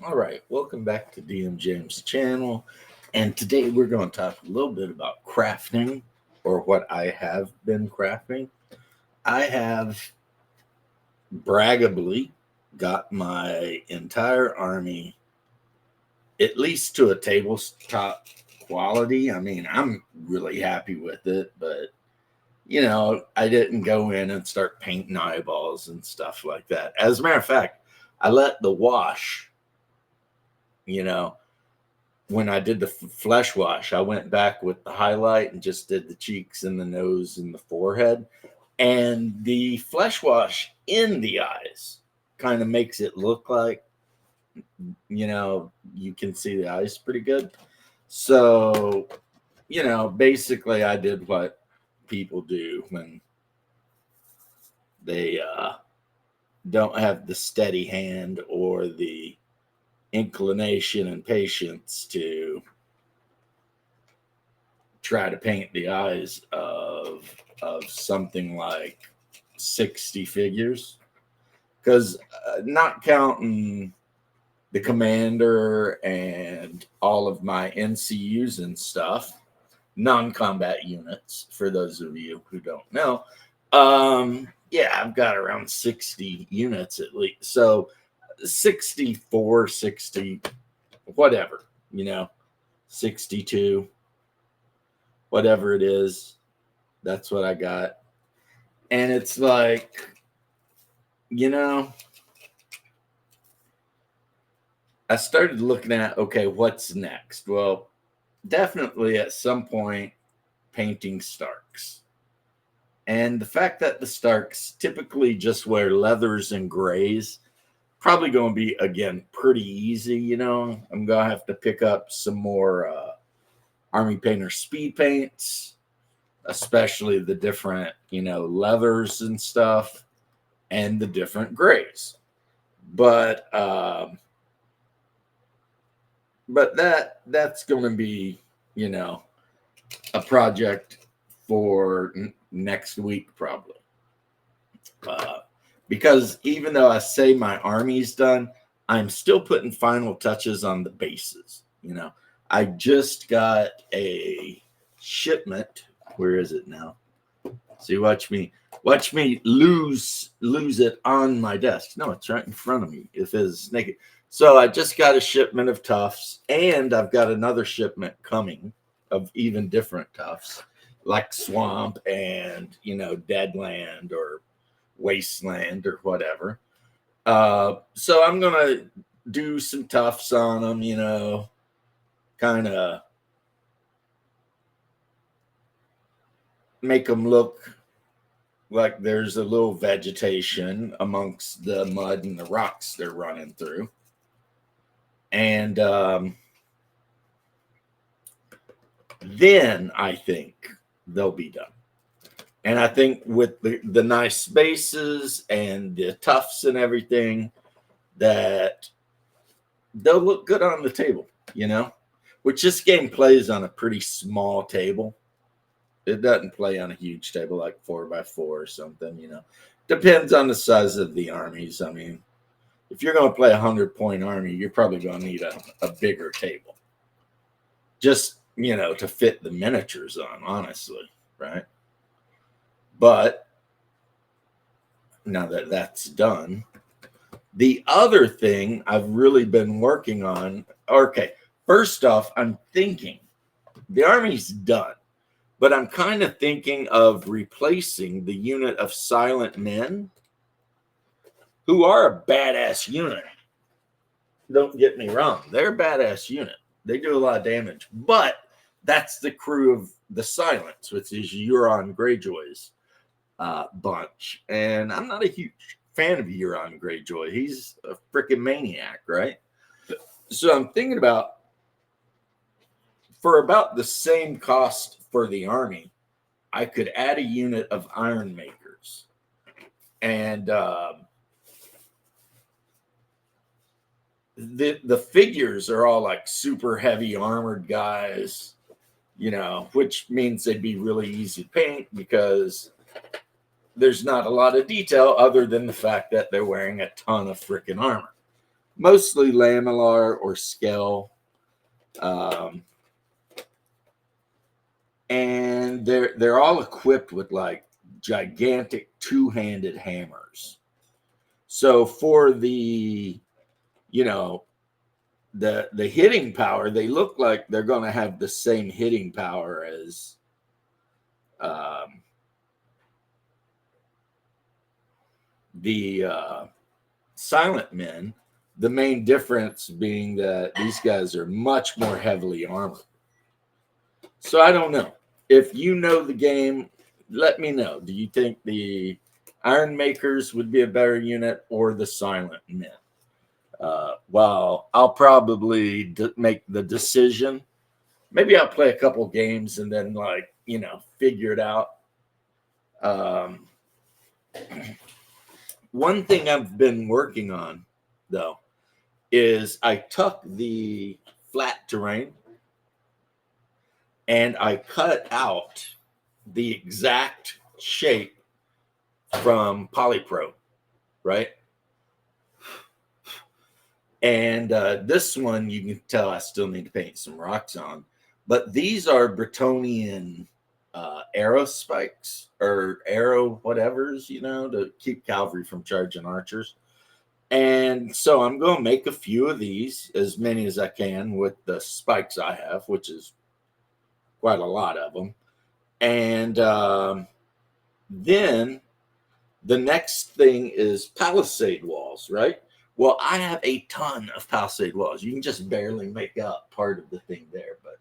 All right, welcome back to DM James' channel. And today we're going to talk a little bit about crafting or what I have been crafting. I have bragably got my entire army at least to a tabletop quality. I mean, I'm really happy with it, but I didn't go in and start painting eyeballs and stuff like that. As a matter of fact, I let the wash, you know, when I did the flesh wash, I went back with the highlight and just did the cheeks and the nose and the forehead. And the flesh wash in the eyes kind of makes it look like, you can see the eyes pretty good. So, basically, I did what people do when they don't have the steady hand or the inclination and patience to try to paint the eyes of something like 60 figures, because not counting the commander and all of my NCUs and stuff, non-combat units, for those of you who don't know, yeah, I've got around 60 units at least. So 64, 60, whatever, 62, whatever it is, that's what I got. And it's like, you know, I started looking at, okay, what's next? Well, definitely at some point, painting Starks. And the fact that the Starks typically just wear leathers and grays, probably going to be, again, pretty easy. I'm going to have to pick up some more Army Painter speed paints, especially the different, leathers and stuff, and the different grays. But that's going to be, a project for next week probably. Uh, because even though I say my army's done, I'm still putting final touches on the bases. I just got a shipment. Where is it now? See, watch me lose it on my desk. No, it's right in front of me. If it's naked. So I just got a shipment of tufts, and I've got another shipment coming of even different tufts, like swamp and deadland or wasteland or whatever. So I'm gonna do some tufts on them, kind of make them look like there's a little vegetation amongst the mud and the rocks they're running through. And then I think they'll be done. And I think with the nice spaces and the tufts and everything, that they'll look good on the table, which this game plays on a pretty small table. It doesn't play on a huge table like 4x4 or something. Depends on the size of the armies. I mean, if you're going to play a 100-point army, you're probably going to need a bigger table. Just, to fit the miniatures on, honestly, right? But now that that's done, the other thing I've really been working on, okay, first off, I'm thinking the army's done, but I'm kind of thinking of replacing the unit of silent men, who are a badass unit. Don't get me wrong, they're a badass unit. They do a lot of damage, but that's the crew of the Silence, which is Euron Greyjoy's bunch. And I'm not a huge fan of Euron Greyjoy. He's a freaking maniac, right? So I'm thinking about, for about the same cost for the army, I could add a unit of Iron Makers. And the figures are all like super heavy armored guys, which means they'd be really easy to paint because there's not a lot of detail other than the fact that they're wearing a ton of freaking armor. mostly lamellar or scale. Um, and they're all equipped with like gigantic two-handed hammers. So for the, you know, the hitting power, they look like they're going to have the same hitting power as um, the Silent Men. The main difference being that these guys are much more heavily armored. So I don't know. If you know the game, let me know. Do you think the Iron Makers would be a better unit or the Silent Men? Well, I'll probably make the decision. Maybe I'll play a couple games and then, like, figure it out. Um, one thing I've been working on, though, is I took the flat terrain and I cut out the exact shape from Polypro, right? And this one, you can tell I still need to paint some rocks on. But these are Bretonian arrow spikes or arrow whatevers, to keep cavalry from charging archers. And so I'm going to make a few of these, as many as I can, with the spikes I have, which is quite a lot of them. And then the next thing is palisade walls, right? Well, I have a ton of palisade walls. You can just barely make up part of the thing there, but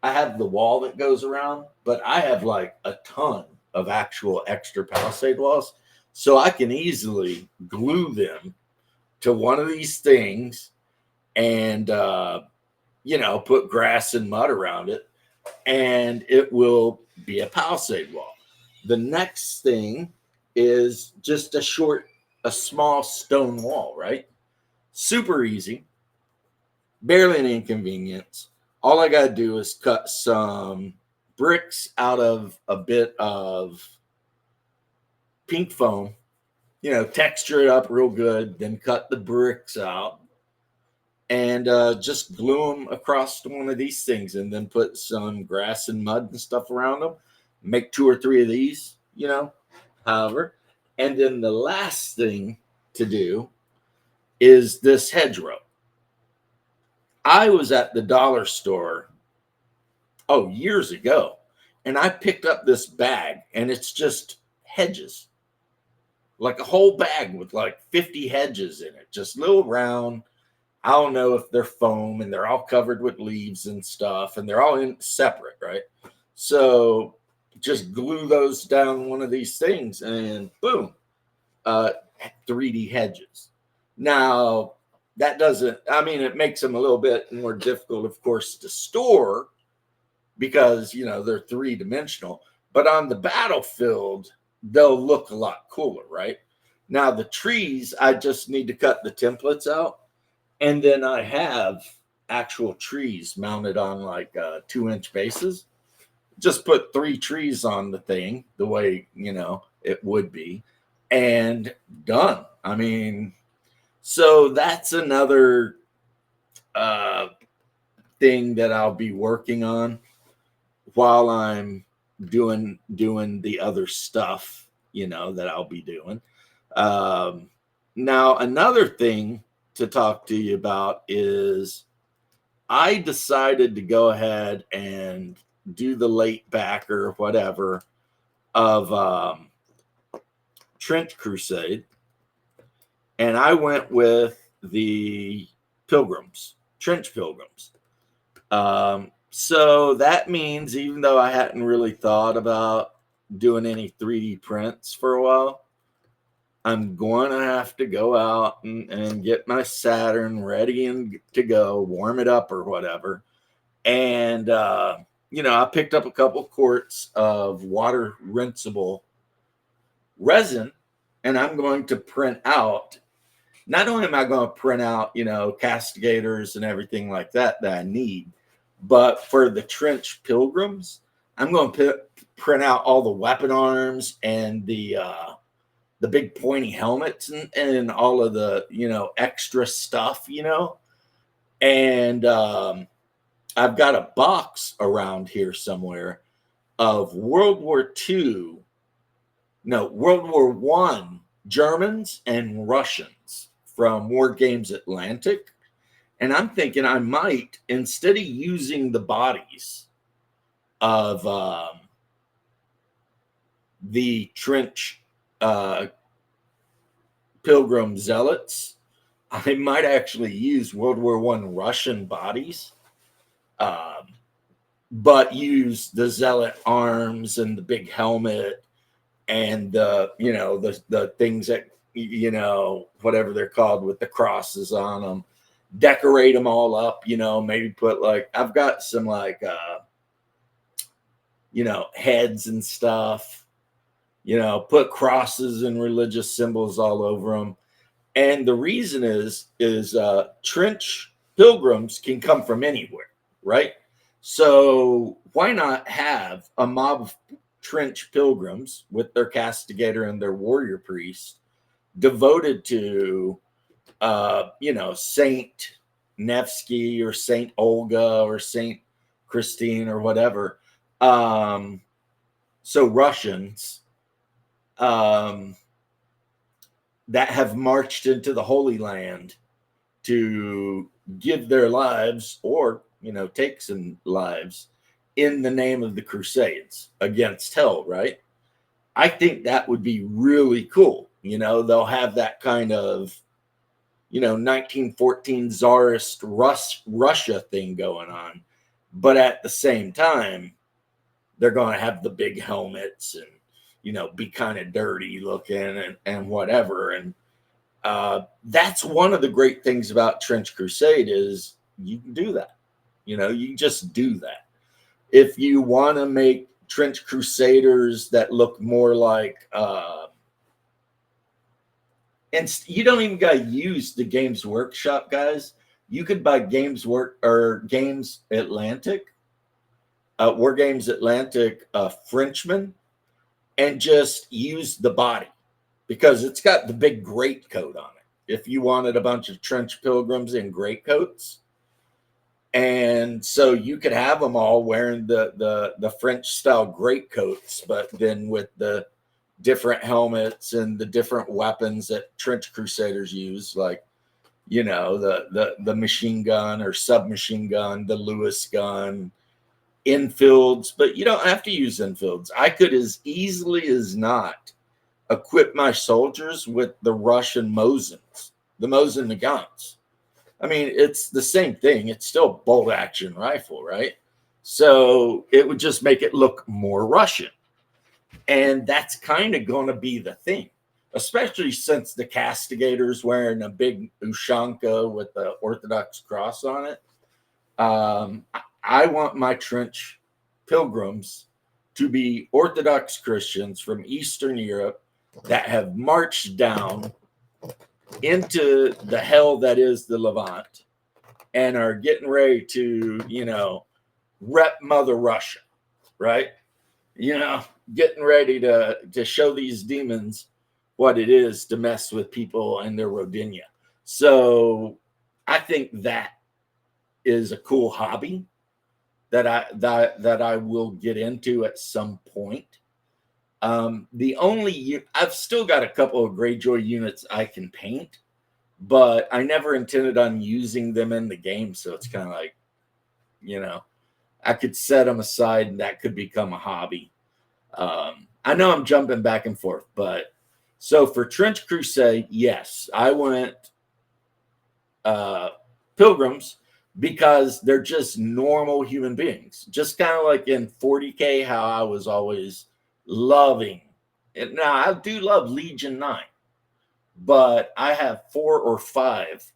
I have the wall that goes around, but I have like a ton of actual extra palisade walls. So I can easily glue them to one of these things and, put grass and mud around it, and it will be a palisade wall. The next thing is just a small stone wall, right? Super easy, barely an inconvenience. All I got to do is cut some bricks out of a bit of pink foam, texture it up real good, then cut the bricks out and just glue them across one of these things and then put some grass and mud and stuff around them. Make 2 or 3 of these, however. And then the last thing to do is this hedgerow. I was at the dollar store, years ago, and I picked up this bag, and it's just hedges. Like a whole bag with like 50 hedges in it, just little round. I don't know if they're foam, and they're all covered with leaves and stuff, and they're all separate, right? So just glue those down one of these things, and boom, 3D hedges. Now, that doesn't, it makes them a little bit more difficult, of course, to store because, they're 3-dimensional. But on the battlefield, they'll look a lot cooler, right? Now, the trees, I just need to cut the templates out. And then I have actual trees mounted on like 2-inch bases. Just put 3 trees on the thing the way, it would be, and done. So that's another thing that I'll be working on while I'm doing the other stuff, that I'll be doing. Now, another thing to talk to you about is I decided to go ahead and do the late backer, whatever, of Trench Crusade. And I went with the Pilgrims, Trench Pilgrims. So that means, even though I hadn't really thought about doing any 3D prints for a while, I'm going to have to go out and get my Saturn ready and to go, warm it up or whatever. And, I picked up a couple quarts of water rinsable resin, and I'm going to print out. Not only am I going to print out, castigators and everything like that I need, but for the Trench Pilgrims, I'm going to print out all the weapon arms and the the big pointy helmets and all of the, extra stuff, and I've got a box around here somewhere of World War One Germans and Russians from War Games Atlantic. And I'm thinking I might, instead of using the bodies of the trench pilgrim zealots, I might actually use World War One Russian bodies, but use the zealot arms and the big helmet and the things that, whatever they're called with the crosses on them, decorate them all up, maybe put I've got some heads and stuff, put crosses and religious symbols all over them. And the reason is trench pilgrims can come from anywhere, right? So why not have a mob of trench pilgrims with their castigator and their warrior priest devoted to, Saint Nevsky or Saint Olga or Saint Christine or whatever. So Russians that have marched into the Holy Land to give their lives or, take some lives in the name of the Crusades against hell, right? I think that would be really cool. They'll have that kind of, 1914 Tsarist Russia thing going on. But at the same time, they're going to have the big helmets and, be kind of dirty looking and whatever. And that's one of the great things about Trench Crusade is you can do that. You just do that. If you want to make Trench Crusaders that look more like, and you don't even got to use the Games Workshop guys. You could buy Games Atlantic, War Games Atlantic Frenchman, and just use the body because it's got the big greatcoat on it. If you wanted a bunch of trench pilgrims in greatcoats, and so you could have them all wearing the French style greatcoats, but then with the different helmets and the different weapons that trench crusaders use, like the machine gun or submachine gun, the Lewis gun, infields, but you don't have to use infields. I could as easily as not equip my soldiers with the Russian Mosins, the Mosin Nagants. I mean, it's the same thing. It's still a bolt action rifle, right? So it would just make it look more Russian. And that's kind of going to be the thing, especially since the castigator's wearing a big ushanka with the Orthodox cross on it. I want my trench pilgrims to be Orthodox Christians from Eastern Europe that have marched down into the hell that is the Levant and are getting ready to, rep Mother Russia, right? Getting ready to show these demons what it is to mess with people and their Rodinia. So I think that is a cool hobby that I will get into at some point. I've still got a couple of Greyjoy units I can paint, but I never intended on using them in the game. So it's kind of like, I could set them aside and that could become a hobby. I know I'm jumping back and forth, but so for Trench Crusade, yes, I went pilgrims because they're just normal human beings, just kind of like in 40K, how I was always loving it. Now I do love Legion 9, but I have 4 or 5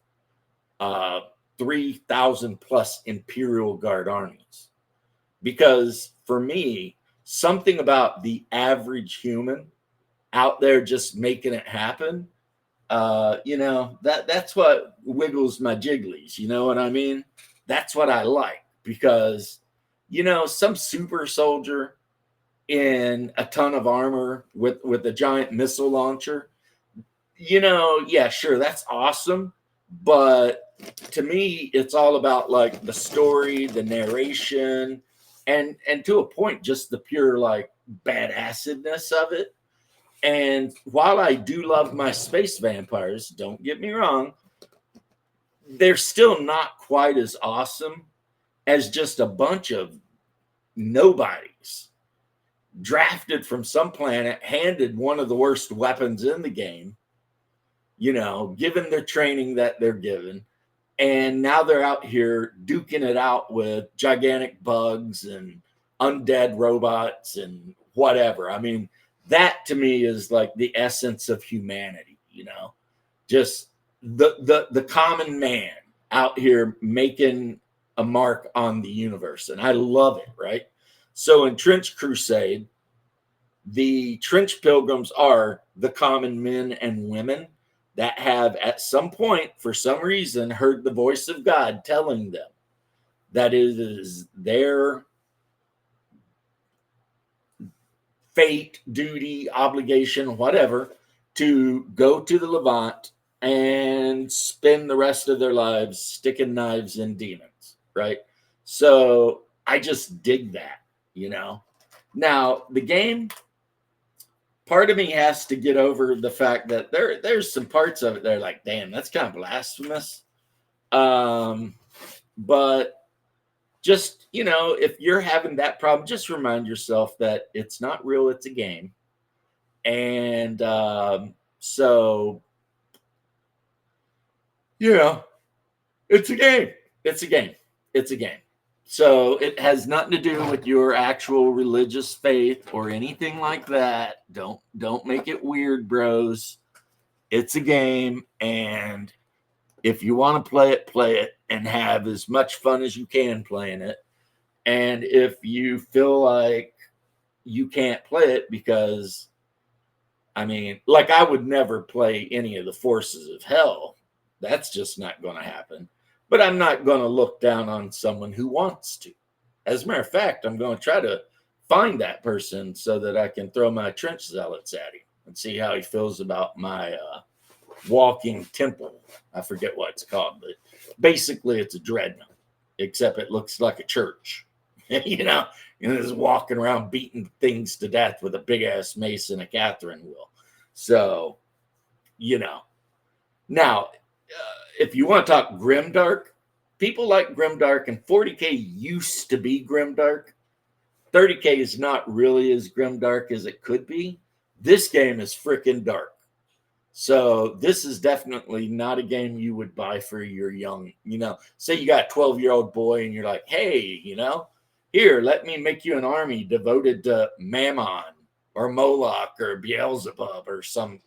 3,000 plus Imperial Guard armies, because for me, something about the average human out there just making it happen, that's what wiggles my jigglies. You know what I mean? That's what I like, because some super soldier in a ton of armor with a giant missile launcher yeah, sure, that's awesome. But to me, it's all about like the story, the narration, and to a point, just the pure like badassedness of it. And while I do love my space vampires, don't get me wrong, they're still not quite as awesome as just a bunch of nobodies drafted from some planet, handed one of the worst weapons in the game, given their training that they're given. And now they're out here duking it out with gigantic bugs and undead robots and whatever. I mean, that to me is like the essence of humanity, just the common man out here making a mark on the universe. And I love it, right? So in Trench Crusade, the Trench Pilgrims are the common men and women that have at some point, for some reason, heard the voice of God telling them that it is their fate, duty, obligation, whatever, to go to the Levant and spend the rest of their lives sticking knives in demons, right? So I just dig that, Now, the game, part of me has to get over the fact that there's some parts of it that are like, damn, that's kind of blasphemous. But just, if you're having that problem, just remind yourself that it's not real, it's a game. And so, it's a game. It's a game. It's a game. So it has nothing to do with your actual religious faith or anything like that. Don't make it weird, bros. It's a game, and if you want to play it and have as much fun as you can playing it. And if you feel like you can't play it because, like I would never play any of the Forces of Hell. That's just not going to happen. But I'm not going to look down on someone who wants to. As a matter of fact, I'm going to try to find that person so that I can throw my trench zealots at him and see how he feels about my walking temple. I forget what it's called, but basically it's a dreadnought, except it looks like a church. It's walking around beating things to death with a big ass mace and a Catherine wheel. So, Now, if you want to talk grimdark, people like grimdark, and 40K used to be grimdark. 30K is not really as grimdark as it could be. This game is freaking dark. So this is definitely not a game you would buy for your young, say you got a 12-year-old boy and you're like, hey, here, let me make you an army devoted to Mammon or Moloch or Beelzebub or some,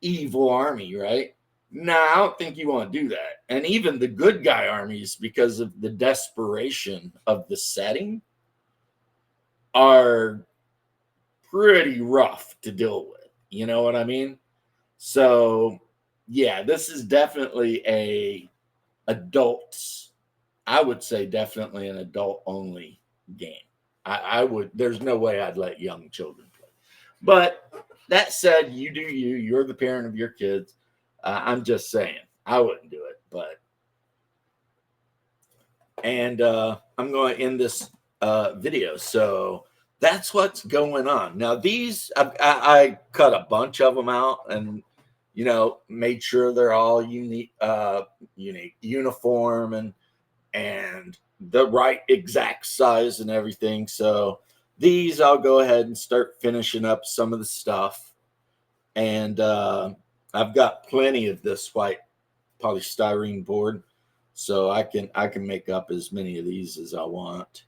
evil army, right? No, I don't think you want to do that. And even the good guy armies, because of the desperation of the setting, are pretty rough to deal with. You know what I mean? So, yeah, this is definitely I would say definitely an adult-only game. I would, there's no way I'd let young children play. But that said, you do you. You're the parent of your kids. I'm just saying, I wouldn't do it. And I'm going to end this video. So that's what's going on. Now, these, I cut a bunch of them out and, made sure they're all unique, uniform and the right exact size and everything. So these, I'll go ahead and start finishing up some of the stuff. And I've got plenty of this white polystyrene board, so I can make up as many of these as I want.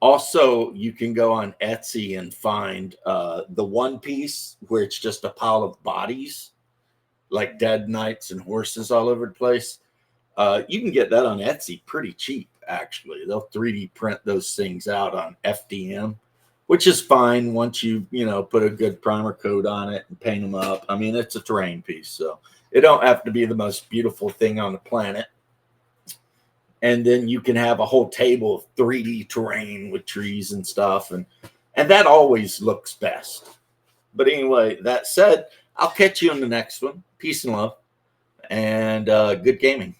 Also, you can go on Etsy and find the one piece where it's just a pile of bodies, like dead knights and horses all over the place. You can get that on Etsy pretty cheap, actually. They'll 3D print those things out on FDM, which is fine once you, put a good primer coat on it and paint them up. It's a terrain piece, so it don't have to be the most beautiful thing on the planet. And then you can have a whole table of 3D terrain with trees and stuff. And that always looks best. But anyway, that said, I'll catch you in the next one. Peace and love, and good gaming.